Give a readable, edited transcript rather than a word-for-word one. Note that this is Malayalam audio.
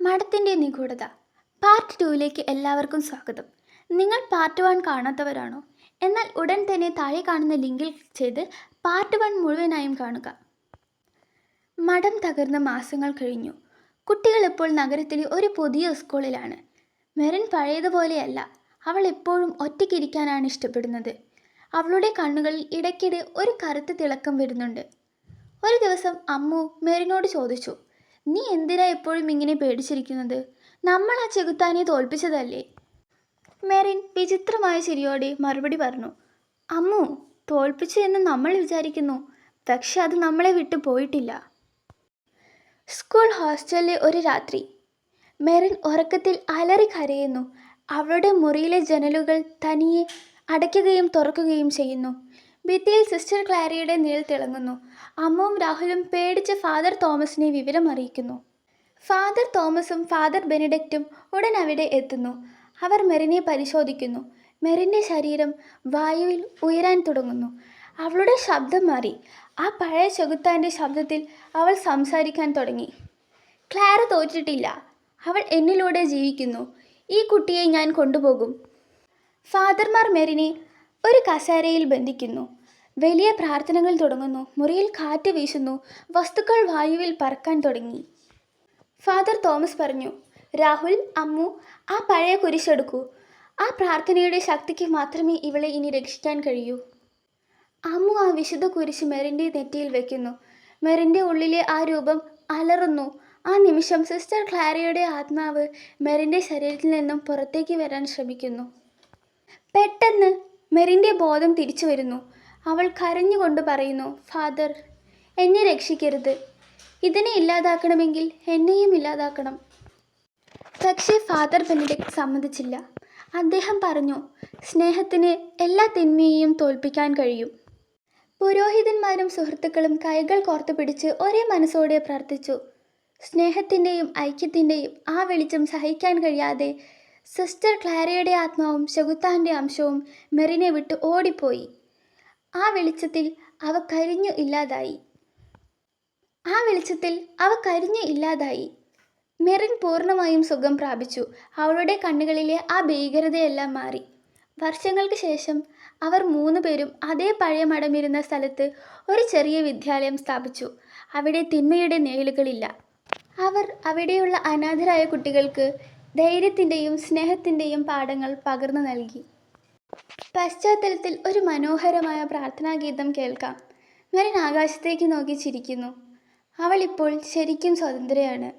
മഠത്തിൻ്റെ നിഗൂഢത പാർട്ട് 2ലേക്ക് എല്ലാവർക്കും സ്വാഗതം. നിങ്ങൾ പാർട്ട് 1 കാണാത്തവരാണോ? എന്നാൽ ഉടൻ തന്നെ താഴെ കാണുന്ന ലിങ്കിൽ ക്ലിക്ക് ചെയ്ത് പാർട്ട് 1 മുഴുവനായും കാണുക. മഠം തകർന്ന മാസങ്ങൾ കഴിഞ്ഞു. കുട്ടികൾ ഇപ്പോൾ നഗരത്തിലെ ഒരു പുതിയ സ്കൂളിലാണ്. മെറിൻ പഴയതുപോലെയല്ല. അവൾ എപ്പോഴും ഒറ്റയ്ക്കിരിക്കാനാണ് ഇഷ്ടപ്പെടുന്നത്. അവളുടെ കണ്ണുകളിൽ ഇടയ്ക്കിടെ ഒരു കറുത്ത തിളക്കം വരുന്നുണ്ട്. ഒരു ദിവസം അമ്മു മെറിനോട് ചോദിച്ചു, നീ എന്തിനാ എപ്പോഴും ഇങ്ങനെ പേടിച്ചിരിക്കുന്നത്? നമ്മൾ ആ ചെകുത്താനെ തോൽപ്പിച്ചതല്ലേ? മെറിൻ വിചിത്രമായ ചിരിയോടെ മറുപടി പറഞ്ഞു, അമ്മു, തോൽപ്പിച്ചു എന്ന് നമ്മൾ വിചാരിക്കുന്നു, പക്ഷെ അത് നമ്മളെ വിട്ടു പോയിട്ടില്ല. സ്കൂൾ ഹോസ്റ്റലിലെ ഒരു രാത്രി. മെറിൻ ഉറക്കത്തിൽ അലറി കരയുന്നു. അവളുടെ മുറിയിലെ ജനലുകൾ തനിയെ അടയ്ക്കുകയും തുറക്കുകയും ചെയ്യുന്നു. ഭിത്തിയിൽ സിസ്റ്റർ ക്ലാരയുടെ നിഴൽ തിളങ്ങുന്നു. അമ്മുവും രാഹുലും പേടിച്ച് ഫാദർ തോമസിനെ വിവരം അറിയിക്കുന്നു. ഫാദർ തോമസും ഫാദർ ബെനഡിക്റ്റും ഉടൻ അവിടെ എത്തുന്നു. അവർ മെറിനെ പരിശോധിക്കുന്നു. മെറിൻ്റെ ശരീരം വായുവിൽ ഉയരാൻ തുടങ്ങുന്നു. അവളുടെ ശബ്ദം മാറി. ആ പഴയ ചെകുത്താൻ്റെ ശബ്ദത്തിൽ അവൾ സംസാരിക്കാൻ തുടങ്ങി. ക്ലാര തോറ്റിട്ടില്ല. അവൾ എന്നിലൂടെ ജീവിക്കുന്നു. ഈ കുട്ടിയെ ഞാൻ കൊണ്ടുപോകും. ഫാദർമാർ മെറിനെ ഒരു കസേരയിൽ ബന്ധിക്കുന്നു. വലിയ പ്രാർത്ഥനകൾ തുടങ്ങുന്നു. മുറിയിൽ കാറ്റ് വീശുന്നു. വസ്തുക്കൾ വായുവിൽ പറക്കാൻ തുടങ്ങി. ഫാദർ തോമസ് പറഞ്ഞു, രാഹുൽ, അമ്മു, ആ പഴയ കുരിശെടുക്കൂ. ആ പ്രാർത്ഥനയുടെ ശക്തിക്ക് മാത്രമേ ഇവളെ ഇനി രക്ഷിക്കാൻ കഴിയൂ. അമ്മു ആ വിശുദ്ധ കുരിശ് മെറിൻ്റെ നെറ്റിയിൽ വെക്കുന്നു. മെറിൻ്റെ ഉള്ളിലെ ആ രൂപം അലറുന്നു. ആ നിമിഷം സിസ്റ്റർ ക്ലാരയുടെ ആത്മാവ് മെറിൻ്റെ ശരീരത്തിൽ നിന്നും പുറത്തേക്ക് വരാൻ ശ്രമിക്കുന്നു. പെട്ടെന്ന് മെറിൻ്റെ ബോധം തിരിച്ചു വരുന്നു. അവൾ കരഞ്ഞുകൊണ്ട് പറയുന്നു, ഫാദർ, എന്നെ രക്ഷിക്കരുത്. ഇതിനെ ഇല്ലാതാക്കണമെങ്കിൽ എന്നെയും ഇല്ലാതാക്കണം. പക്ഷേ ഫാദർ ബെനഡിക്റ്റ് സമ്മതിച്ചില്ല. അദ്ദേഹം പറഞ്ഞു, സ്നേഹത്തിന് എല്ലാ തിന്മയെയും തോൽപ്പിക്കാൻ കഴിയും. പുരോഹിതന്മാരും സുഹൃത്തുക്കളും കൈകൾ കോർത്തു പിടിച്ച് ഒരേ മനസ്സോടെ പ്രാർത്ഥിച്ചു. സ്നേഹത്തിൻ്റെയും ഐക്യത്തിൻ്റെയും ആ വെളിച്ചം സഹിക്കാൻ കഴിയാതെ സിസ്റ്റർ ക്ലാരയുടെ ആത്മാവും ചെകുത്താൻ്റെ അംശവും മെറിനെ വിട്ട് ഓടിപ്പോയി. ആ വെളിച്ചത്തിൽ അവ കരിഞ്ഞു ഇല്ലാതായി. മെറിൻ പൂർണ്ണമായും സുഖം പ്രാപിച്ചു. അവളുടെ കണ്ണുകളിലെ ആ ഭീകരതയെല്ലാം മാറി. വർഷങ്ങൾക്ക് ശേഷം അവർ 3 പേരും അതേ പഴയ മഠമിരുന്ന സ്ഥലത്ത് ഒരു ചെറിയ വിദ്യാലയം സ്ഥാപിച്ചു. അവിടെ തിന്മയുടെ നിഴലുകളില്ല. അവർ അവിടെയുള്ള അനാഥരായ കുട്ടികൾക്ക് ധൈര്യത്തിൻ്റെയും സ്നേഹത്തിൻ്റെയും പാഠങ്ങൾ പകർന്നു നൽകി. പശ്ചാത്തലത്തിൽ ഒരു മനോഹരമായ പ്രാർത്ഥനാഗീതം കേൾക്കാം. മെറിൻ ആകാശത്തേക്ക് നോക്കി ചിരിക്കുന്നു. അവൾ ഇപ്പോൾ ശരിക്കും സ്വതന്ത്രയാണ്.